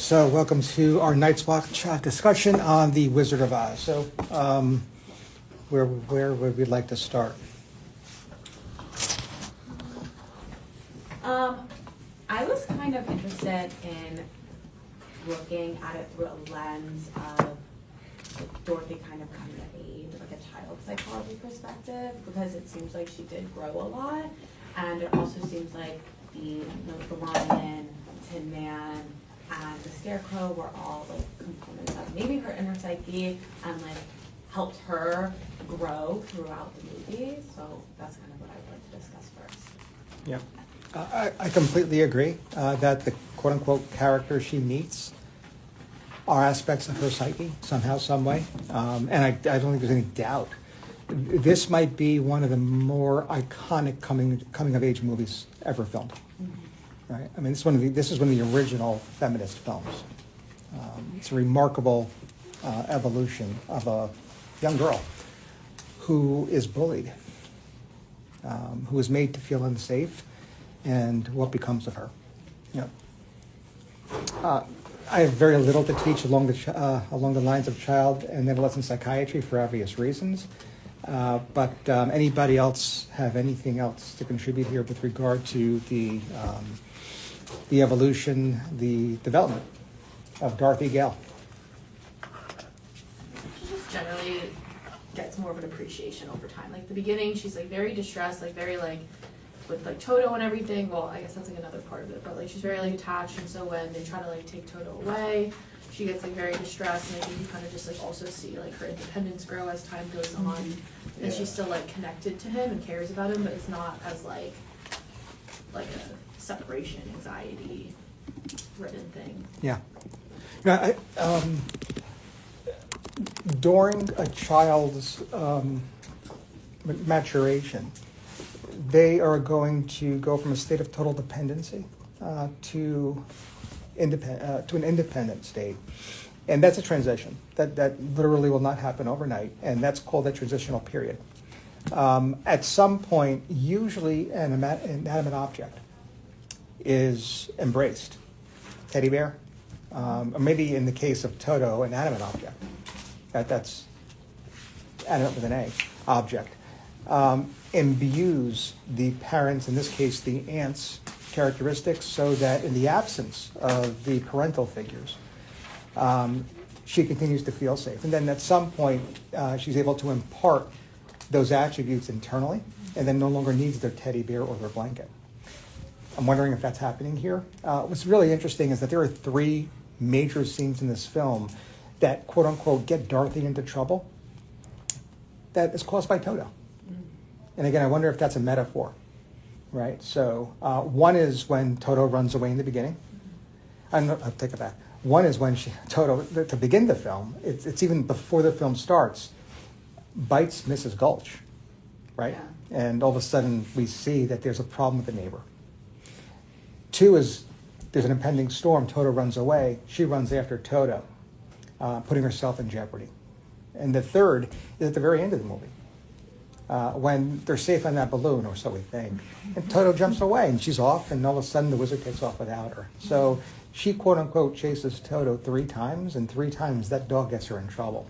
So welcome to our Night's Watch discussion on The Wizard of Oz. So where would we like to start? I was kind of interested in looking at it through a lens of Dorothy kind of coming of age, like a child psychology perspective, because it seems like she did grow a lot, and it also seems like the Lion, Tin Man, and the Scarecrow were all like components of maybe her inner psyche and like helped her grow throughout the movie. So that's kind of what I'd like to discuss first. Yeah, I completely agree that the quote-unquote characters she meets are aspects of her psyche somehow, some way, and I don't think there's any doubt. This might be one of the more iconic coming of age movies ever filmed. Mm-hmm. Right? I mean, this is one of the original feminist films. It's a remarkable evolution of a young girl who is bullied, who is made to feel unsafe, and what becomes of her. You know, I have very little to teach along the lines of child and adolescent psychiatry for obvious reasons. But anybody else have anything else to contribute here with regard to the evolution, the development of Dorothy Gale? She just generally gets more of an appreciation over time. Like the beginning, she's like very distressed, like very like with like Toto and everything. Well, I guess that's like another part of it, but like she's very like attached, and so when they try to like take Toto away, she gets like very distressed, and I think you kind of just like also see like her independence grow as time goes on, and she's still like connected to him and cares about him, but it's not as like a separation anxiety ridden thing. Yeah. You know, during a child's maturation, they are going to go from a state of total dependency to an independent state. And that's a transition. That literally will not happen overnight, and that's called a transitional period. At some point, usually an inanimate object is embraced. Teddy bear, or maybe in the case of Toto, an animate object. That's animate with an A, object. Imbues the parents, in this case the aunt's characteristics, so that in the absence of the parental figures, she continues to feel safe. And then at some point, she's able to impart those attributes internally, and then no longer needs their teddy bear or their blanket. I'm wondering if that's happening here. What's really interesting is that there are three major scenes in this film that, quote unquote, get Dorothy into trouble that is caused by Toto. And again, I wonder if that's a metaphor, right? So one is when Toto runs away in the beginning. I'll take it back. One is when Toto, to begin the film, it's even before the film starts, bites Mrs. Gulch, right? Yeah. And all of a sudden we see that there's a problem with the neighbor. Two is there's an impending storm. Toto runs away. She runs after Toto, putting herself in jeopardy. And the third is at the very end of the movie, when they're safe on that balloon, or so we think. And Toto jumps away, and she's off, and all of a sudden the wizard takes off without her. So she, quote-unquote, chases Toto 3 times, and 3 times that dog gets her in trouble.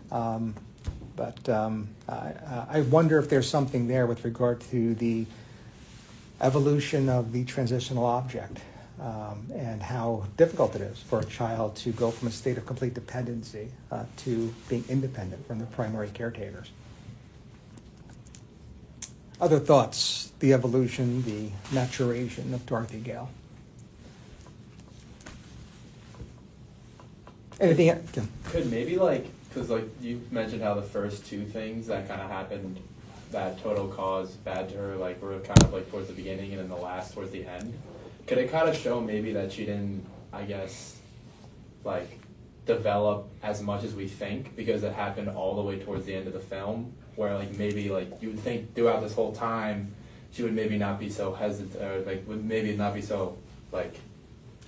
But I wonder if there's something there with regard to the evolution of the transitional object, and how difficult it is for a child to go from a state of complete dependency to being independent from their primary caretakers. Other thoughts, the evolution, the maturation of Dorothy Gale? Anything? Could maybe like, because like you mentioned how the first 2 things that kind of happened that Toto caused bad to her, like were kind of like towards the beginning, and then the last towards the end. Could it kind of show maybe that she didn't, I guess, like develop as much as we think, because it happened all the way towards the end of the film, where like maybe like you would think throughout this whole time she would maybe not be so hesitant, or like would maybe not be so like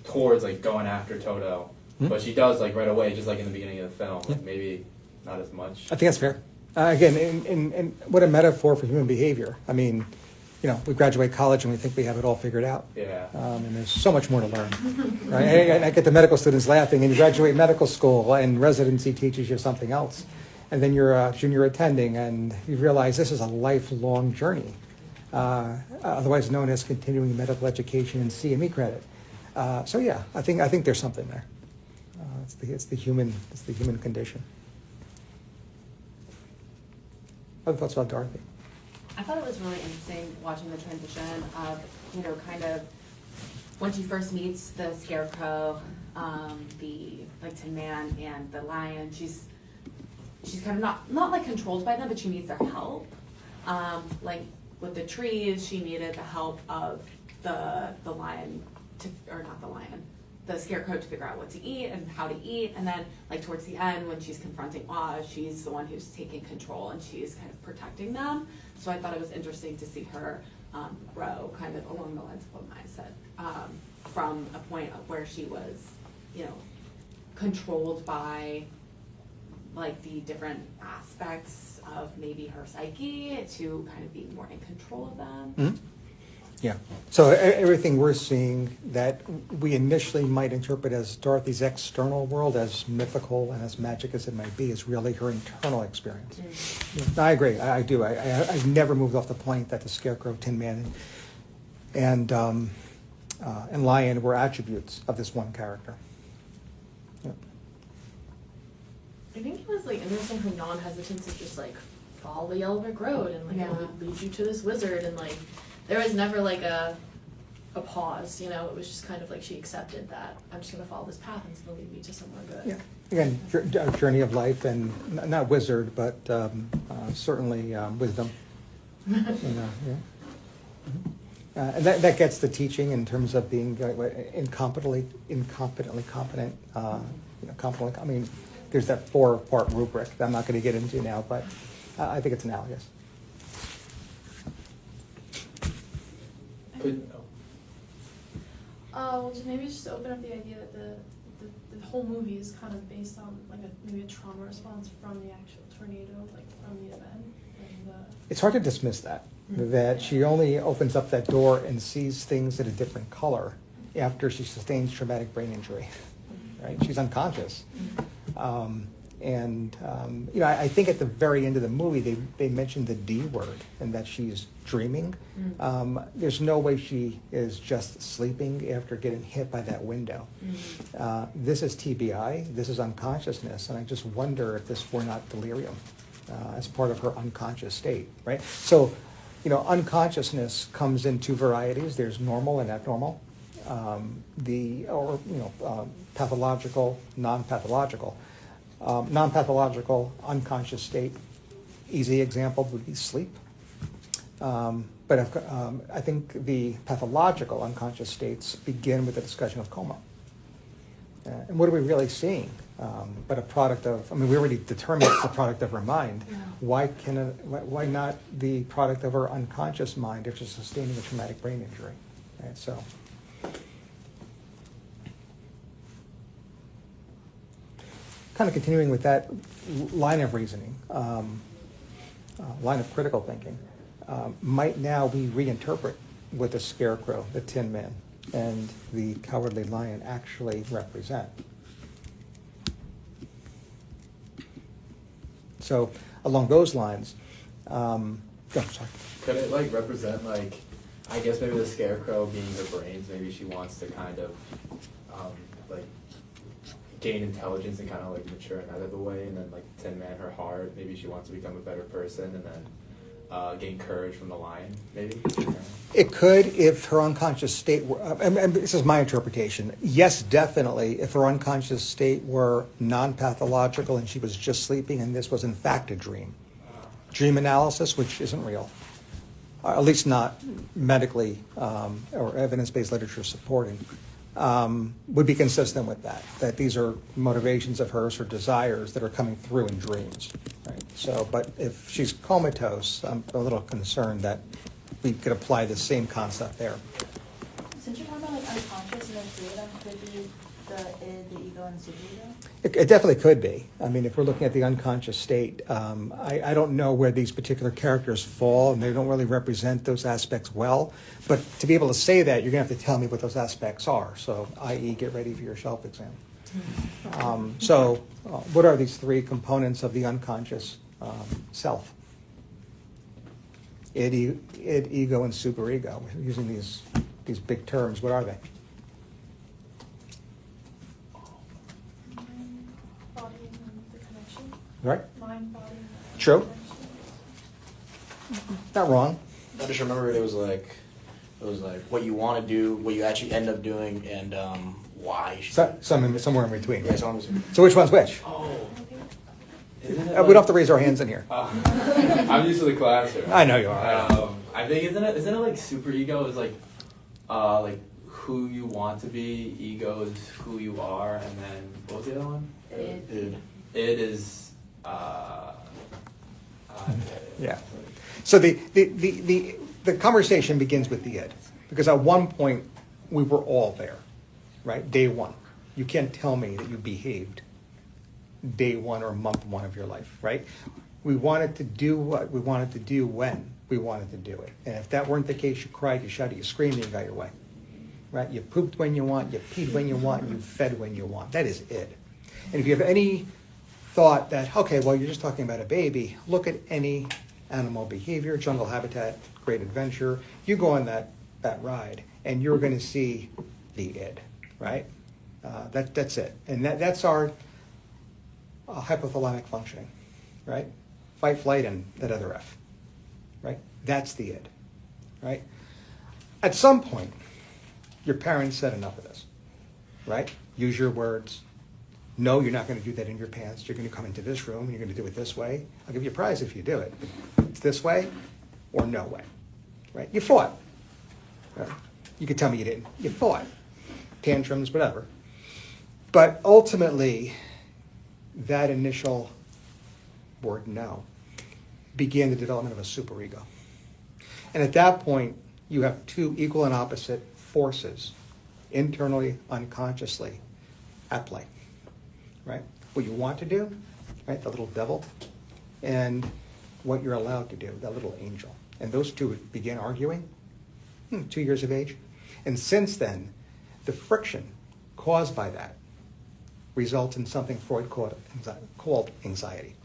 towards like going after Toto, but she does like right away, just like in the beginning of the film. Like maybe not as much. I think that's fair. Again, in what a metaphor for human behavior. I mean, we graduate college and we think we have it all figured out. Yeah. And there's so much more to learn. Right? And I get the medical students laughing, and you graduate medical school, and residency teaches you something else. And then you're a junior attending, and you realize this is a lifelong journey, otherwise known as continuing medical education and CME credit. So yeah, I think there's something there. It's the human condition. Other thoughts about Dorothy? I thought it was really interesting watching the transition of, kind of when she first meets the Scarecrow, the Tin Man and the Lion. She's kind of not like controlled by them, but she needs their help. Like with the trees, she needed the help of the lion the Scarecrow to figure out what to eat and how to eat. And then like towards the end, when she's confronting Oz, she's the one who's taking control and she's kind of protecting them. So I thought it was interesting to see her grow kind of along the lines of what Maya said, from a point of where she was, controlled by like the different aspects of maybe her psyche to kind of being more in control of them. Mm-hmm. Yeah. So everything we're seeing that we initially might interpret as Dorothy's external world, as mythical and as magic as it might be, is really her internal experience. Mm-hmm. I agree. I do. I've never moved off the point that the Scarecrow, Tin Man, and Lion were attributes of this one character. Yeah. I think it was like interesting her non-hesitance to just like follow the Yellow Brick Road and like it would lead you to this wizard, and like there was never like a pause, It was just kind of like she accepted that I'm just going to follow this path and it's going to lead me to somewhere good. Yeah. Again, journey of life, and not wizard, but certainly wisdom. Yeah. Mm-hmm. And that gets the teaching in terms of being incompetently competent. Competently. I mean, there's that 4-part rubric that I'm not going to get into now, but I think it's analogous. Well, maybe just to open up the idea that the whole movie is kind of based on like maybe a trauma response from the actual tornado, like from the event. It's hard to dismiss that she only opens up that door and sees things in a different color after she sustains traumatic brain injury, right? She's unconscious. I think at the very end of the movie, they mentioned the D word and that she's dreaming. There's no way she is just sleeping after getting hit by that window. This is TBI, this is unconsciousness, and I just wonder if this were not delirium as part of her unconscious state, right? So, unconsciousness comes in two varieties. There's normal and abnormal, pathological, non-pathological. Non-pathological unconscious state, easy example would be sleep. But I think the pathological unconscious states begin with the discussion of coma. And what are we really seeing? But a product of, we already determined it's the product of her mind. Yeah. Why not the product of her unconscious mind if she's sustaining a traumatic brain injury? Right, so. Kind of continuing with that line of reasoning, line of critical thinking, might now we reinterpret what the Scarecrow, the Tin Man, and the Cowardly Lion actually represent. So along those lines, sorry. Could it represent I guess maybe the Scarecrow being her brains, maybe she wants to kind of gain intelligence and kind of mature in either the way, and then Tin Man, her heart, maybe she wants to become a better person, and then gain courage from the lion, maybe? It could if her unconscious state were, and this is my interpretation, yes, definitely, if her unconscious state were non-pathological and she was just sleeping and this was in fact a dream. Dream analysis, which isn't real, at least not medically or evidence-based literature supporting, would be consistent with that these are motivations of hers or desires that are coming through in dreams. Right? So, but if she's comatose, I'm a little concerned that we could apply the same concept there. Since you're talking about unconscious and the three of them could be the id, the ego, and the superego? It definitely could be. I mean, if we're looking at the unconscious state, I don't know where these particular characters fall, and they don't really represent those aspects well. But to be able to say that, you're going to have to tell me what those aspects are. So, i.e., get ready for your shelf exam. What are these three components of the unconscious self? Id, ego, and superego. We're using these big terms. What are they? Mind, body, and the connection. Right? Mind, body, and the True. connection. Not wrong. I just remember it was like what you want to do, what you actually end up doing, and why. You should do it. Somewhere in between. Yeah, so So which one's which? Oh. I think Isn't it We don't have to raise our hands in here. I'm used to the classroom. I know you are. I think isn't it like super ego is like who you want to be, ego is who you are, and then what was the other one? Dude. It is Yeah. So the conversation begins with the id, because at one point we were all there, right? Day one. You can't tell me that you behaved day one or month one of your life, right? We wanted to do what we wanted to do when we wanted to do it. And if that weren't the case, you cried, you shouted, you screamed, and you got your way, right? You pooped when you want, you peed when you want, and you fed when you want. That is id. And if you have any thought that, okay, well, you're just talking about a baby, look at any animal behavior, jungle habitat, great adventure. You go on that ride, and you're going to see the id, right? That's it. And that's our hypothalamic functioning, right? Fight, flight, and that other F, right? That's the id, right? At some point, your parents said enough of this, right? Use your words. No, you're not going to do that in your pants. You're going to come into this room and you're going to do it this way. I'll give you a prize if you do it. It's this way or no way, right? You fought. Right? You could tell me you didn't. You fought. Tantrums, whatever. But ultimately, that initial word no began the development of a superego. And at that point, you have two equal and opposite forces, internally, unconsciously, at play. Right? What you want to do, right? The little devil, and what you're allowed to do, that little angel. And those two began arguing, 2 years of age. And since then, the friction caused by that results in something Freud called anxiety.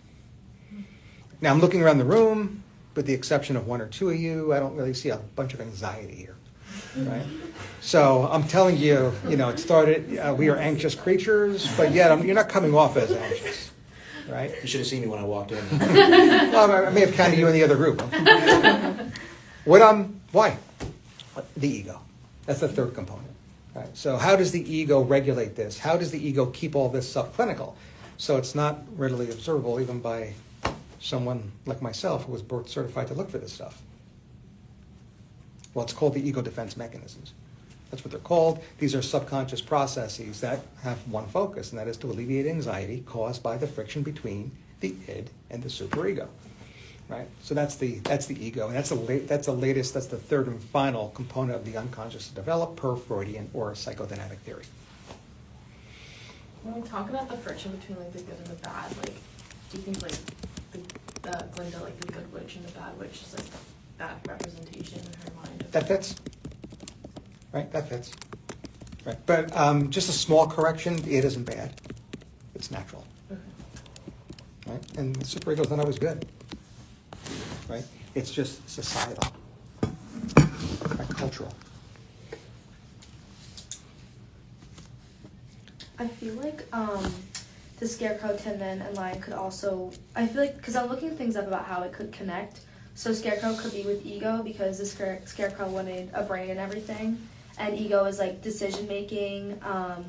Now, I'm looking around the room, with the exception of one or two of you, I don't really see a bunch of anxiety here. Right? So I'm telling you, it started, we are anxious creatures, but yet you're not coming off as anxious, right? You should have seen me when I walked in. Well, I may have counted you in the other group. Why? The ego. That's the third component. Right? So how does the ego regulate this? How does the ego keep all this subclinical? So it's not readily observable even by someone like myself who was board certified to look for this stuff. Well, it's called the ego defense mechanisms. That's what they're called. These are subconscious processes that have one focus, and that is to alleviate anxiety caused by the friction between the id and the superego. Right? So that's the ego, and that's the third and final component of the unconscious to develop per Freudian or psychodynamic theory. When we talk about the friction between like the good and the bad, like, do you think like the Glinda, like the good witch and the bad witch is like that representation in her mind? That fits. Right? That fits. Right. But just a small correction, it isn't bad. It's natural. Okay. Right? And the superego is not always good. Right? It's just societal. Right? Cultural. I feel like the Scarecrow, Tin Man, and Lion could also, I feel like, because I'm looking things up about how it could connect. So Scarecrow could be with ego because the Scarecrow wanted a brain and everything. And ego is like decision making,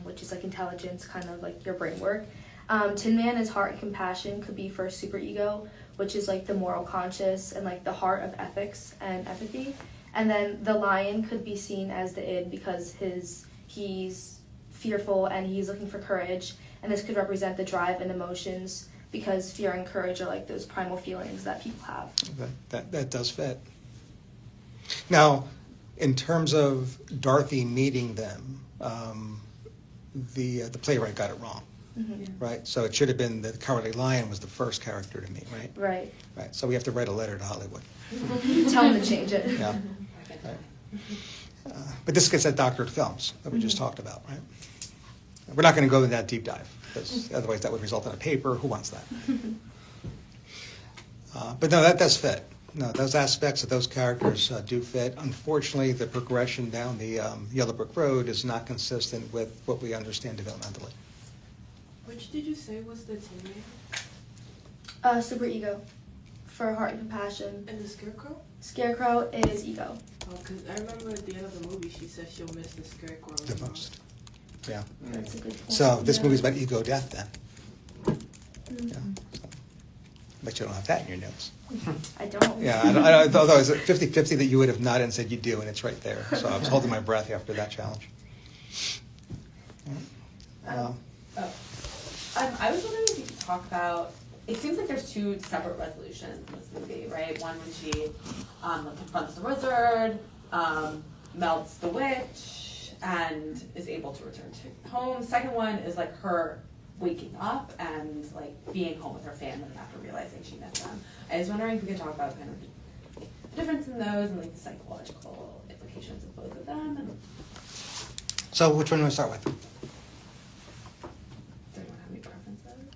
which is like intelligence, kind of like your brain work. Tin Man is heart and compassion, could be for superego, which is like the moral conscious and like the heart of ethics and empathy. And then the Lion could be seen as the id because he's fearful and he's looking for courage. And this could represent the drive and emotions because fear and courage are like those primal feelings that people have. That does fit. Now, in terms of Dorothy meeting them, the playwright got it wrong, right? So it should have been that Cowardly Lion was the first character to meet, right? Right. Right. So we have to write a letter to Hollywood. Tell them to change it. Yeah. Right. But this gets at doctored films that we just talked about, right? We're not going to go into that deep dive, because otherwise that would result in a paper. Who wants that? But no, that does fit. No, those aspects of those characters do fit. Unfortunately, the progression down the Yellow Brick Road is not consistent with what we understand developmentally. Which did you say was the Tin Man? Super Ego for Heart and Compassion. And the Scarecrow? Scarecrow is Ego. Oh, because I remember at the end of the movie she says she'll miss the Scarecrow. The most. Yeah. That's a good point. So this Yeah. movie's about ego death then. Mm. Yeah. But you don't have that in your notes. I don't. Yeah, I thought it was 50-50 that you would have nodded and said you do, and it's right there. So I was holding my breath after that challenge. I was wondering if you could talk about, it seems like there's two separate resolutions in this movie, right? One when she confronts the wizard, melts the witch, and is able to return to home. The second one is like her waking up and like being home with her family after realizing she missed them. I was wondering if we could talk about kind of the difference in those and like the psychological implications of both of them. And So which one do we start with? does anyone have any preferences?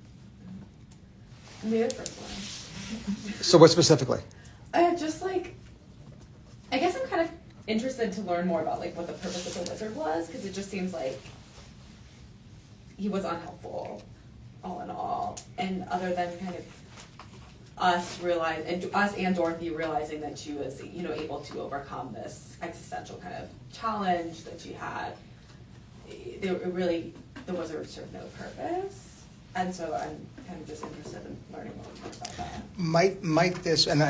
Maybe the first one. So what specifically? Just like, I guess I'm kind of interested to learn more about like what the purpose of the wizard was, because it just seems like he was unhelpful, all in all, and other than kind of us and Dorothy realizing that she was, you know, able to overcome this existential kind of challenge that she had. The wizard served no purpose, and so I'm kind of just interested in learning more about that. Might this, and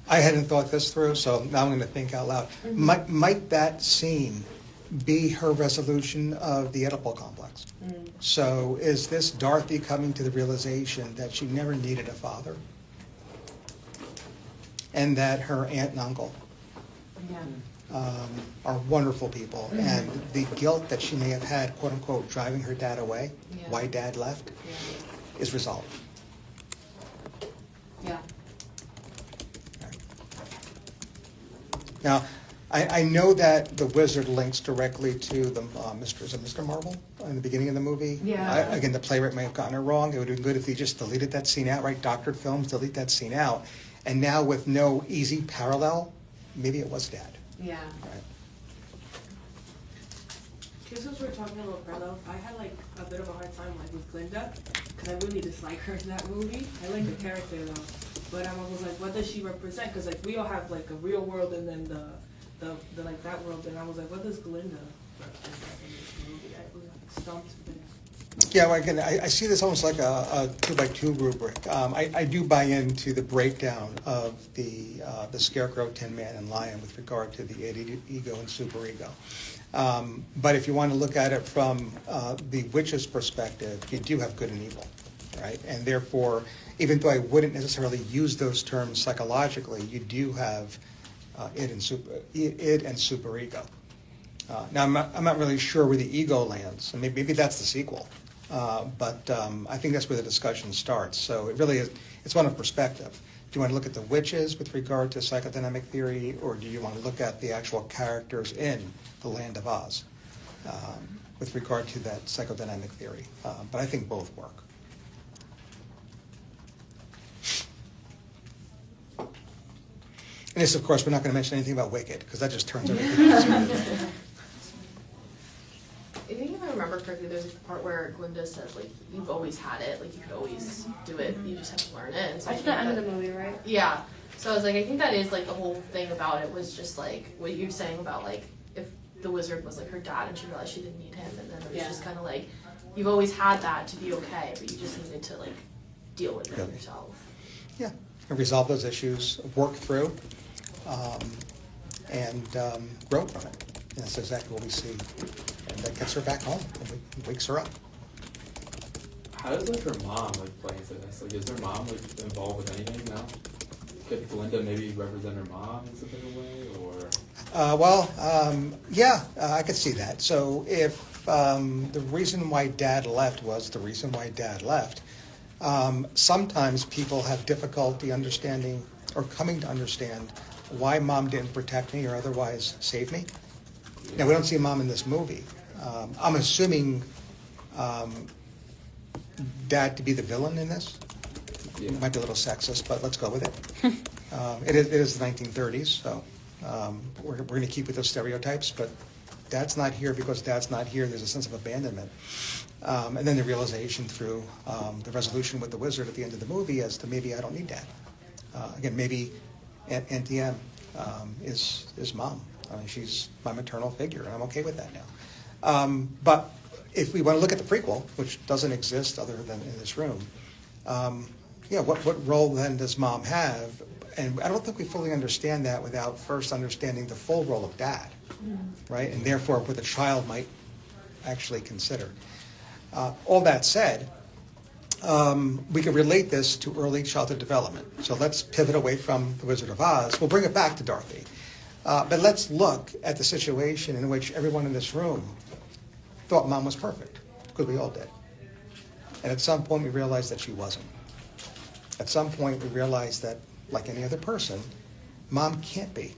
I hadn't thought this through, so now I'm going to think out loud. Mm-hmm. Might that scene be her resolution of the Oedipal complex? Mm. So is this Dorothy coming to the realization that she never needed a father? And that her aunt and uncle Yeah. are wonderful people, and the guilt that she may have had, quote unquote, driving her dad away, Yeah. why dad left, Yeah. is resolved. Yeah. Now, I know that the wizard links directly to the Mr. Marvel in the beginning of the movie. Yeah. Again, the playwright may have gotten it wrong. It would have been good if he just deleted that scene out, right? Doctored films, delete that scene out. And now with no easy parallel, maybe it was dad. Yeah. Right? Since we're talking about parallel, I had like a bit of a hard time like with Glinda, because I really dislike her in that movie. I like the character though, but I'm almost like, what does she represent? Because like we all have like a real world and then the like that world, and I was like, what does Glinda represent in this movie? I was like stumped there. Yeah, well, again, I see this almost like a 2x2 rubric. I do buy into the breakdown of the Scarecrow, Tin Man, and Lion with regard to the ego and superego. But if you want to look at it from the witch's perspective, you do have good and evil, right? And therefore, even though I wouldn't necessarily use those terms psychologically, you do have id and superego. Now, I'm not really sure where the ego lands. And maybe that's the sequel. But I think that's where the discussion starts. So it really is, it's one of perspective. Do you want to look at the witches with regard to psychodynamic theory, or do you want to look at the actual characters in the Land of Oz with regard to that psychodynamic theory? But I think both work. And this, of course, we're not going to mention anything about Wicked, because that just turns everything into I think if I remember correctly, there's a part where Glinda says, like, you've always had it, like, you could always do it, you just have to learn it. And so I That's think the end that- of the movie, right? Yeah. So I was like, I think that is, like, the whole thing about it was just, like, what you were saying about, like, if the wizard was, like, her dad and she realized she didn't need him, and then it was Yeah. just kind of like, you've always had that to be okay, but you just needed to, like, deal with it Really? yourself. Yeah, and resolve those issues, work through, and grow from it. And that's exactly what we see. And that gets her back home and wakes her up. How does like her mom like play into this? Like, is her mom like involved with anything now? Could Glinda maybe represent her mom in some type of way, or? Yeah, I could see that. So if the reason why Dad left was the reason why Dad left, sometimes people have difficulty understanding or coming to understand why Mom didn't protect me or otherwise save me. Now, we don't see Mom in this movie. I'm assuming Dad to be the villain in this. Yeah. It might be a little sexist, but let's go with it. It is the 1930s, so we're going to keep with those stereotypes, but Dad's not here because Dad's not here. There's a sense of abandonment. And then the realization through the resolution with the wizard at the end of the movie as to maybe I don't need Dad. Again, maybe Auntie Em is Mom. I mean, she's my maternal figure, and I'm okay with that now. But if we want to look at the prequel, which doesn't exist other than in this room, what role then does Mom have? And I don't think we fully understand that without first understanding the full role of Dad, right? And therefore what the child might actually consider. All that said, we can relate this to early childhood development. So let's pivot away from The Wizard of Oz. We'll bring it back to Dorothy. But let's look at the situation in which everyone in this room thought Mom was perfect, because we all did. And at some point we realized that she wasn't. At some point we realized that, like any other person, Mom can't be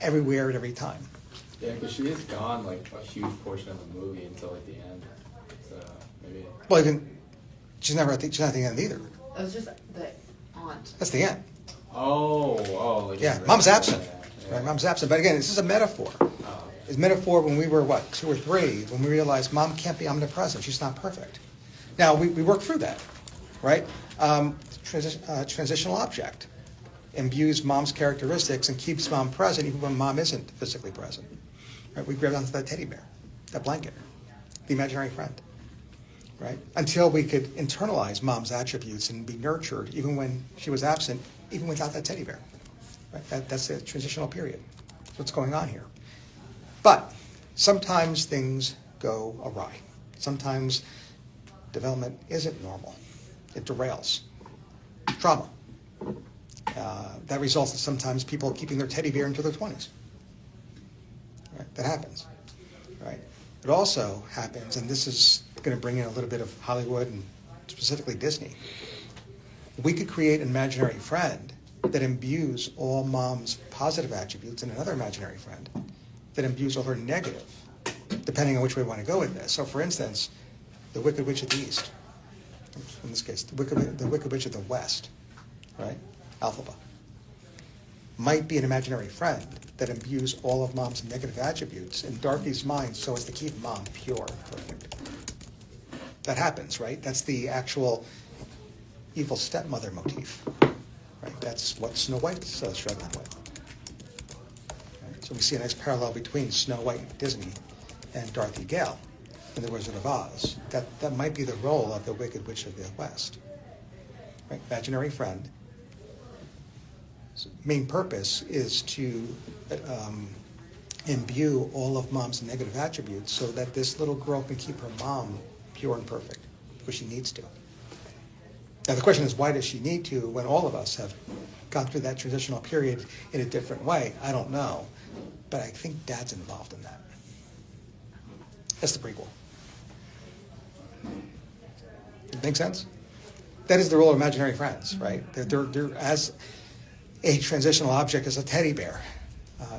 everywhere at every time. Yeah, because she is gone like a huge portion of the movie until like the end. So maybe. Well, even she's not at the end either. It was just the aunt. That's the end. Like Yeah, right. Mom's absent. Yeah. Right, Mom's absent. But again, this is a metaphor. Oh. It's a metaphor when we were, 2 or 3, when we realized Mom can't be omnipresent. She's not perfect. Now, we work through that, right? Transitional object imbues Mom's characteristics and keeps Mom present even when Mom isn't physically present. Right? We grab onto that teddy bear, that blanket, the imaginary friend, right? Until we could internalize Mom's attributes and be nurtured even when she was absent, even without that teddy bear. Right? That's the transitional period. That's what's going on here. But sometimes things go awry. Sometimes development isn't normal. It derails. Trauma. That results in sometimes people keeping their teddy bear into their 20s. Right? That happens. Right? It also happens, and this is going to bring in a little bit of Hollywood and specifically Disney. We could create an imaginary friend that imbues all Mom's positive attributes and another imaginary friend that imbues all her negative, depending on which way we want to go with this. So, for instance, the Wicked Witch of the East, in this case, the Wicked Witch of the West, right? Elphaba, might be an imaginary friend that imbues all of Mom's negative attributes in Dorothy's mind so as to keep Mom pure and perfect. That happens, right? That's the actual evil stepmother motif, right? That's what Snow White's struggling with. Right? So we see a nice parallel between Snow White Disney and Dorothy Gale in The Wizard of Oz. That might be the role of the Wicked Witch of the West. Right? Imaginary friend. Main purpose is to imbue all of Mom's negative attributes so that this little girl can keep her mom pure and perfect, because she needs to. Now the question is, why does she need to when all of us have gone through that transitional period in a different way? I don't know, but I think Dad's involved in that. That's the prequel. Make sense? That is the role of imaginary friends, right? They're as a transitional object as a teddy bear.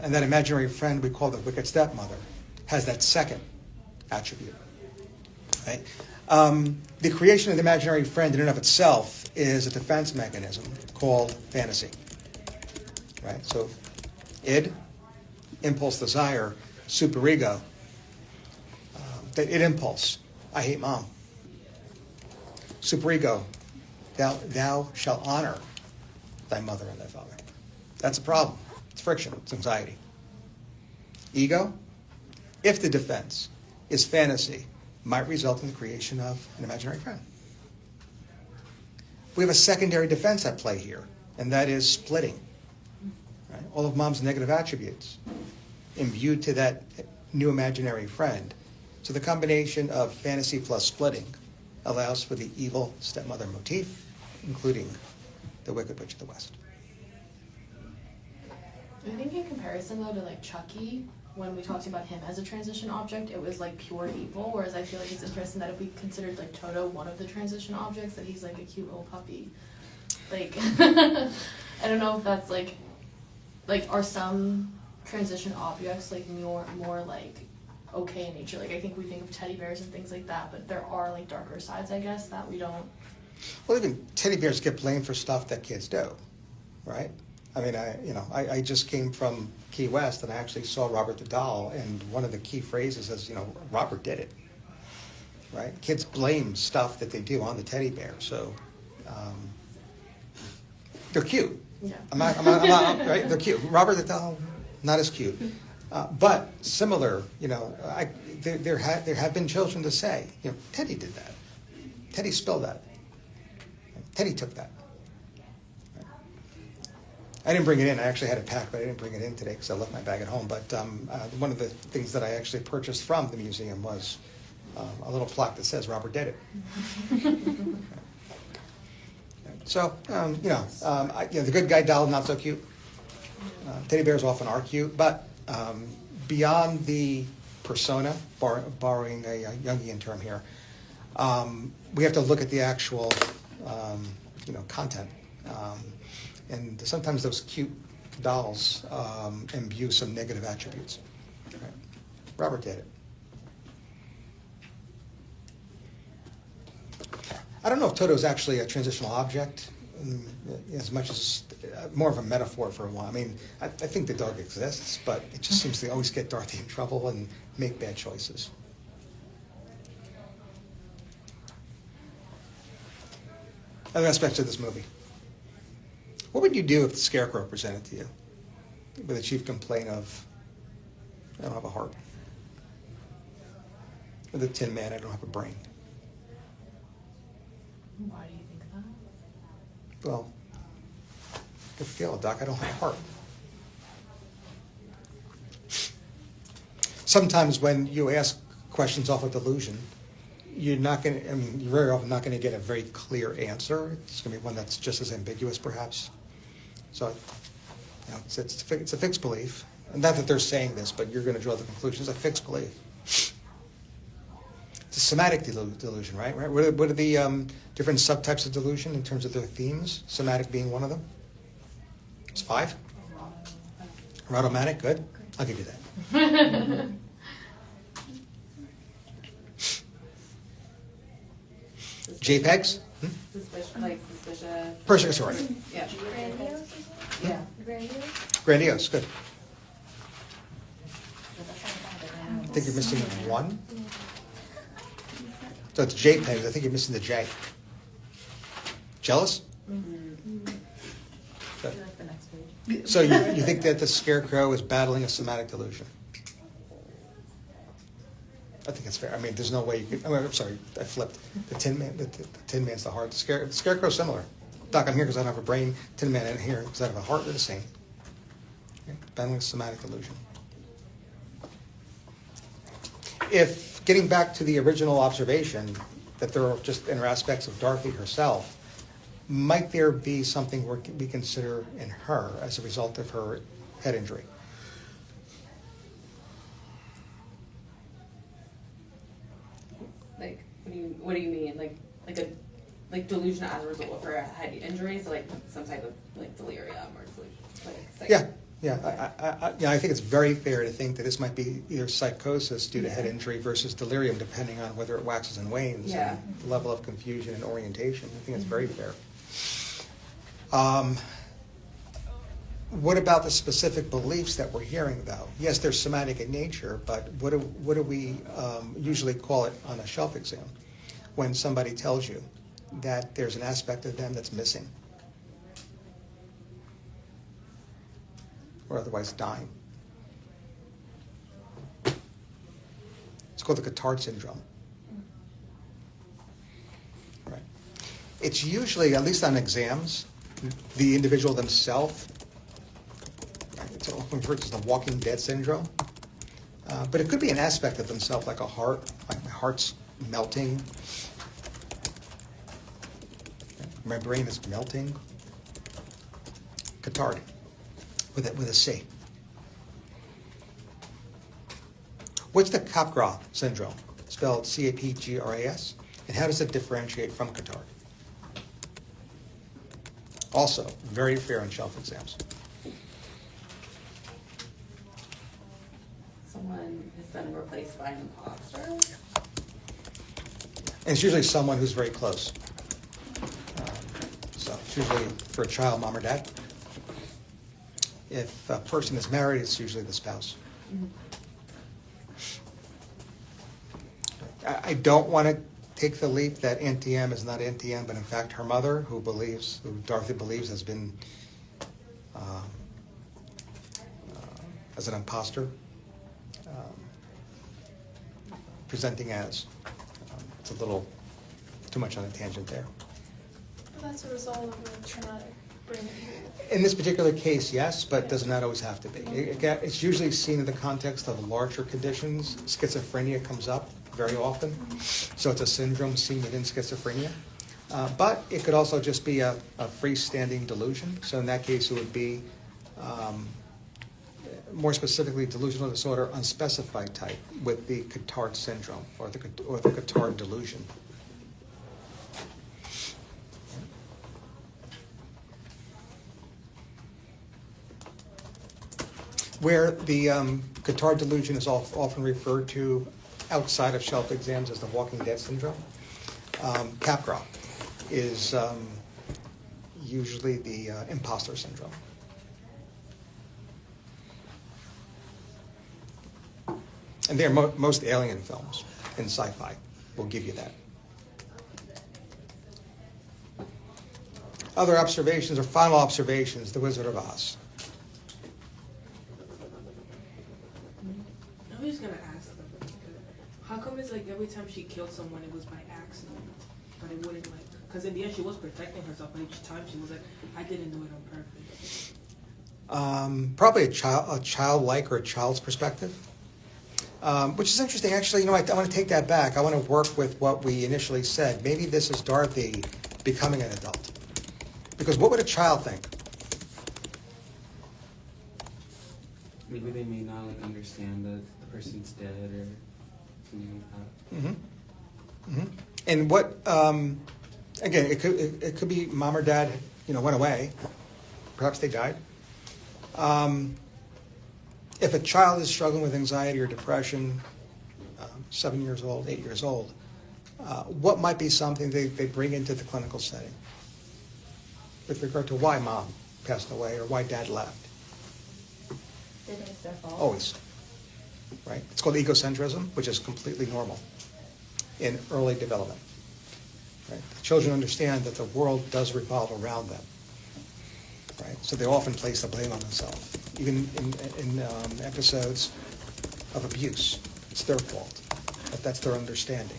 And that imaginary friend we call the wicked stepmother has that second attribute. Right? The creation of the imaginary friend in and of itself is a defense mechanism called fantasy. Right? So id, impulse, desire, superego, that id impulse, I hate Mom. Superego, thou shalt honor thy mother and thy father. That's a problem. It's friction. It's anxiety. Ego, if the defense is fantasy, might result in the creation of an imaginary friend. We have a secondary defense at play here, and that is splitting. Right? All of Mom's negative attributes imbued to that new imaginary friend. So the combination of fantasy plus splitting allows for the evil stepmother motif, including the Wicked Witch of the West. I think in comparison though to like Chucky, when we talked about him as a transition object, it was like pure evil, whereas I feel like it's interesting that if we considered like Toto one of the transition objects, that he's like a cute little puppy. Like, I don't know if that's like are some transition objects like more like okay in nature? Like I think we think of teddy bears and things like that, but there are like darker sides, I guess, that we don't. Well, even teddy bears get blamed for stuff that kids do, right? I mean, I just came from Key West and I actually saw Robert the Doll, and one of the key phrases is, Robert did it, right? Kids blame stuff that they do on the teddy bear, so they're cute. Yeah. I'm not, right? They're cute. Robert the Doll, not as cute, but similar. There have been children to say, Teddy did that. Teddy spilled that. Teddy took that. I didn't bring it in. I actually had it packed, but I didn't bring it in today because I left my bag at home. But one of the things that I actually purchased from the museum was a little plaque that says Robert did it. So, the good guy doll, not so cute. Teddy bears often are cute, but beyond the persona, borrowing a Jungian term here, we have to look at the actual, content. And sometimes those cute dolls imbue some negative attributes. Right. Robert did it. I don't know if Toto's actually a transitional object, as much as more of a metaphor for one. I mean, I think the dog exists, but it just seems to always get Dorothy in trouble and make bad choices. Other aspects of this movie. What would you do if the Scarecrow presented to you with a chief complaint of, I don't have a heart? Or the Tin Man, I don't have a brain? Why do you think that? Well, I feel it, Doc, I don't have a heart. Sometimes when you ask questions off of delusion, you're very often not going to get a very clear answer. It's going to be one that's just as ambiguous, perhaps. So, it's a fixed belief. And not that they're saying this, but you're going to draw the conclusion. It's a fixed belief. It's a somatic delusion, right? What are the different subtypes of delusion in terms of their themes? Somatic being one of them. It's 5. Erotomanic, good. I'll give you that. JPEGs? Suspicious. Persecutory. Yeah. Grandiose? Yeah. Grandiose? Grandiose, good. I I think you're missing one. So it's JPEGs. I think you're missing the J. Jealous? Good. like the next page. So you think that the Scarecrow is battling a somatic delusion? I think it's fair. I mean, there's no way you could. I'm sorry, I flipped. The Tin Man. The Tin Man's the heart. The Scarecrow's similar. Doc, I'm here because I don't have a brain. Tin Man in here because I have a heart. They're the same. Okay. Battling a somatic delusion. If getting back to the original observation that there are just inner aspects of Dorothy herself, might there be something we consider in her as a result of her head injury? Like, what do you mean? Like delusion as a result of her head injury, so like some type of like delirium or like I think it's very fair to think that this might be either psychosis due to head injury versus delirium, depending on whether it waxes and wanes, and the level of confusion and orientation. I think it's very fair. What about the specific beliefs that we're hearing, though? Yes, they're somatic in nature, but what do we usually call it on a shelf exam when somebody tells you that there's an aspect of them that's missing or otherwise dying? It's called the Cotard syndrome. Right. It's usually, at least on exams, the individual themselves. It's often referred to as the Walking Dead syndrome. But it could be an aspect of themselves, like a heart, like my heart's melting. My brain is melting. Cotard, with a C. What's the Capgras syndrome, spelled C-A-P-G-R-A-S, and how does it differentiate from Cotard? Also, very fair on shelf exams. Someone has been replaced by an imposter. And it's usually someone who's very close. So it's usually for a child, mom or dad. If a person is married, it's usually the spouse. I don't want to take the leap that Auntie M is not Auntie M, but in fact her mother, who Dorothy believes has been as an imposter, presenting as. It's a little too much on a tangent there. That's a result of a traumatic brain injury. In this particular case, yes, but does not always have to be. It's usually seen in the context of larger conditions. Schizophrenia comes up very often, so it's a syndrome seen within schizophrenia. But it could also just be a freestanding delusion. So in that case, it would be more specifically delusional disorder unspecified type with the Cotard syndrome or the Cotard delusion. Where the Cotard delusion is often referred to outside of shelf exams as the Walking Dead syndrome, Capgras is usually the imposter syndrome. And they're most alien films in sci-fi will give you that. Other observations or final observations, The Wizard of Oz. I was gonna ask them, how come it's like every time she killed someone it was by accident, but it wouldn't like, because in the end she was protecting herself, but each time she was like, I didn't do it on purpose. Probably a childlike or a child's perspective, which is interesting. Actually, I want to take that back. I want to work with what we initially said. Maybe this is Dorothy becoming an adult. Because what would a child think? Maybe they may not like understand that the person's dead or something like that. Mm-hmm. Mm-hmm. And what? Again, it could be mom or dad, went away. Perhaps they died. If a child is struggling with anxiety or depression, 7 years old, 8 years old, what might be something they bring into the clinical setting with regard to why mom passed away or why dad left? They think it's their fault. Always. Right? It's called egocentrism, which is completely normal in early development. Right? The children understand that the world does revolve around them. Right? So they often place the blame on themselves. Even in episodes of abuse, it's their fault. That's their understanding.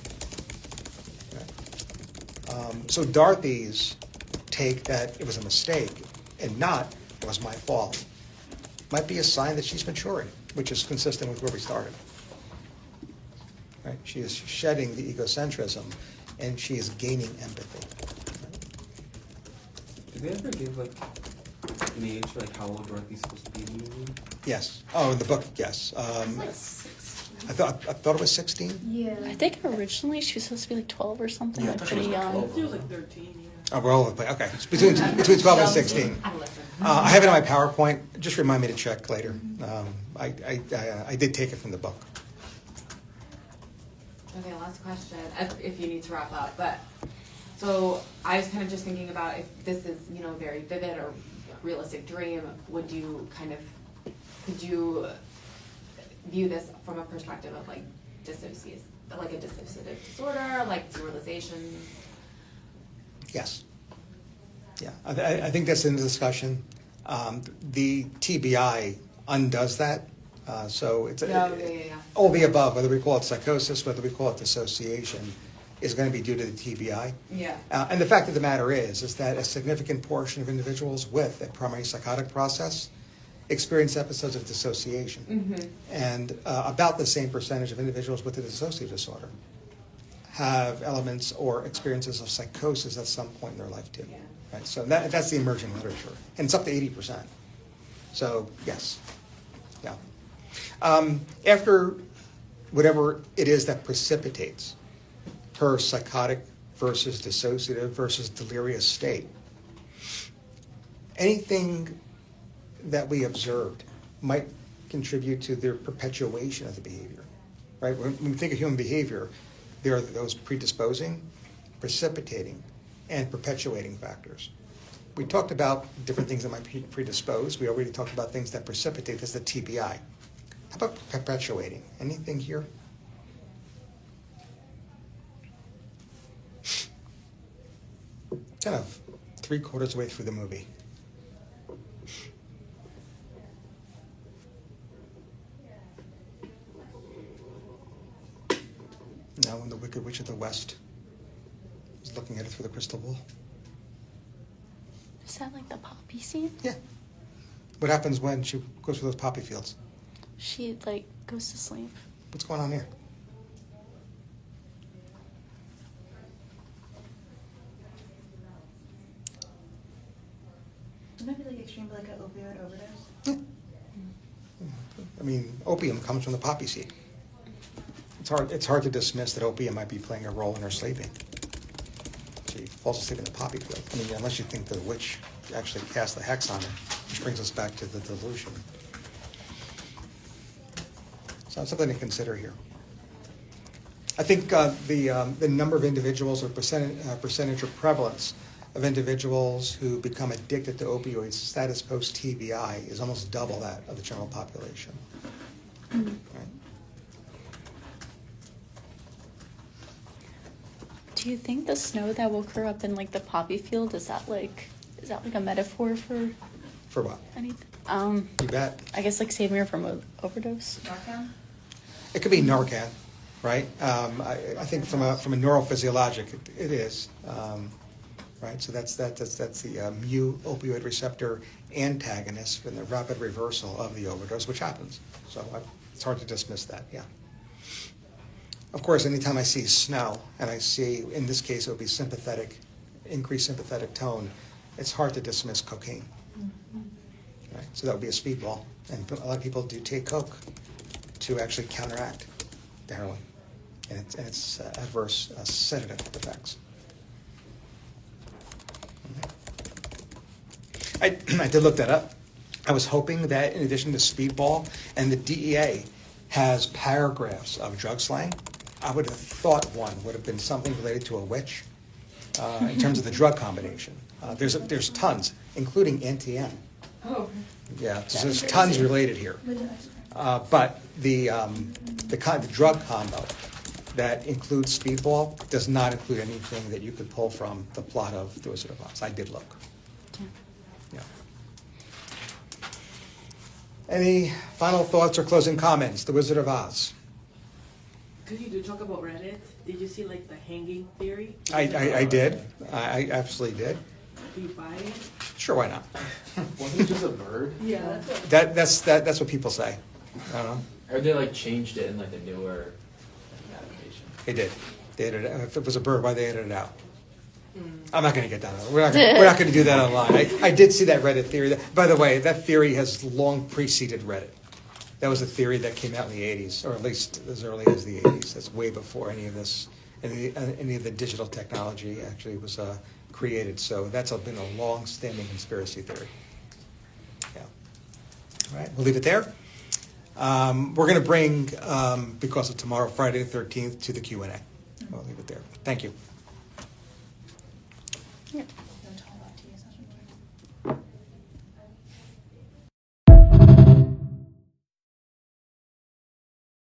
Right? So Dorothy's take that it was a mistake and not it was my fault might be a sign that she's maturing, which is consistent with where we started. Right? She is shedding the egocentrism and she is gaining empathy. Did they ever give like an age for like how old Dorothy's supposed to be in the movie? Yes. Oh, in the book, yes. It's like 16. I thought it was 16. Yeah. I think originally she was supposed to be like 12 or something, Yeah, I like thought she pretty was young. She was like 13, yeah. Oh, we're all over the place. Okay, it's between 12 and 16. I have it in my PowerPoint. Just remind me to check later. I did take it from the book. Okay, last question, if you need to wrap up, but, so I was kind of just thinking about if this is, a very vivid or realistic dream, could you view this from a perspective of like a dissociative disorder, like derealization? Yes. Yeah, I think that's in the discussion. The TBI undoes that. So it's Yeah. all the above, whether we call it psychosis, whether we call it dissociation, is going to be due to the TBI. Yeah. And the fact of the matter is that a significant portion of individuals with a primary psychotic process experience episodes of dissociation. Mm-hmm. And about the same percentage of individuals with a dissociative disorder have elements or experiences of psychosis at some point in their life too. Yeah. Right? So that's the emerging literature. And it's up to 80%. So yes. Yeah. After whatever it is that precipitates her psychotic versus dissociative versus delirious state, anything that we observed might contribute to their perpetuation of the behavior, right? When we think of human behavior, there are those predisposing, precipitating, and perpetuating factors. We talked about different things that might predispose. We already talked about things that precipitate. That's the TBI. How about perpetuating? Anything here? Kind of 3/4 way through the movie. Now when the Wicked Witch of the West is looking at it through the crystal ball. Is that like the poppy scene? Yeah. What happens when she goes through those poppy fields? She like goes to sleep. What's going on here? Wouldn't that be like extreme, like an opioid overdose? I mean, opium comes from the poppy seed. It's hard to dismiss that opium might be playing a role in her sleeping. She falls asleep in the poppy field. I mean, unless you think the witch actually cast the hex on her, which brings us back to the delusion. So that's something to consider here. I think the number of individuals or percentage or prevalence of individuals who become addicted to opioids status post TBI is almost double that of the general population. Right? Do you think the snow that woke her up in like the poppy field is that like a metaphor for For what? anything? You bet. I guess like saving her from an overdose. Narcan? It could be Narcan, right? I think from a neurophysiologic, it is, right? So that's the mu opioid receptor antagonist and the rapid reversal of the overdose, which happens. So it's hard to dismiss that. Yeah. Of course, anytime I see snow and I see, in this case, it would be sympathetic, increased sympathetic tone, it's hard to dismiss cocaine. Right? So that would be a speedball. And a lot of people do take coke to actually counteract the heroin and its adverse sedative effects. I did look that up. I was hoping that in addition to speedball and the DEA has paragraphs of drug slang, I would have thought one would have been something related to a witch in terms of the drug combination. There's tons, including NTM. Oh. Yeah, so there's tons related here. But the drug combo that includes speedball does not include anything that you could pull from the plot of The Wizard of Oz. I did look. Yeah. Any final thoughts or closing comments? The Wizard of Oz. Because you do talk about Reddit, did you see like the hanging theory? I did. I absolutely did. Do you buy it? Sure, why not? Wasn't it just a bird? Yeah, that's what. That's what people say. I don't know. I heard they like changed it in like the newer adaptation. They did. They edited it. If it was a bird, why they edited it out? I'm not going to get down on it. We're not going to do that online. I did see that Reddit theory. By the way, that theory has long preceded Reddit. That was a theory that came out in the 80s, or at least as early as the 80s. That's way before any of this, any of the digital technology actually was created. So that's been a long-standing conspiracy theory. Yeah. All right, we'll leave it there. We're going to bring, because of tomorrow, Friday the 13th, to the Q&A. We'll leave it there. Thank you. Yeah.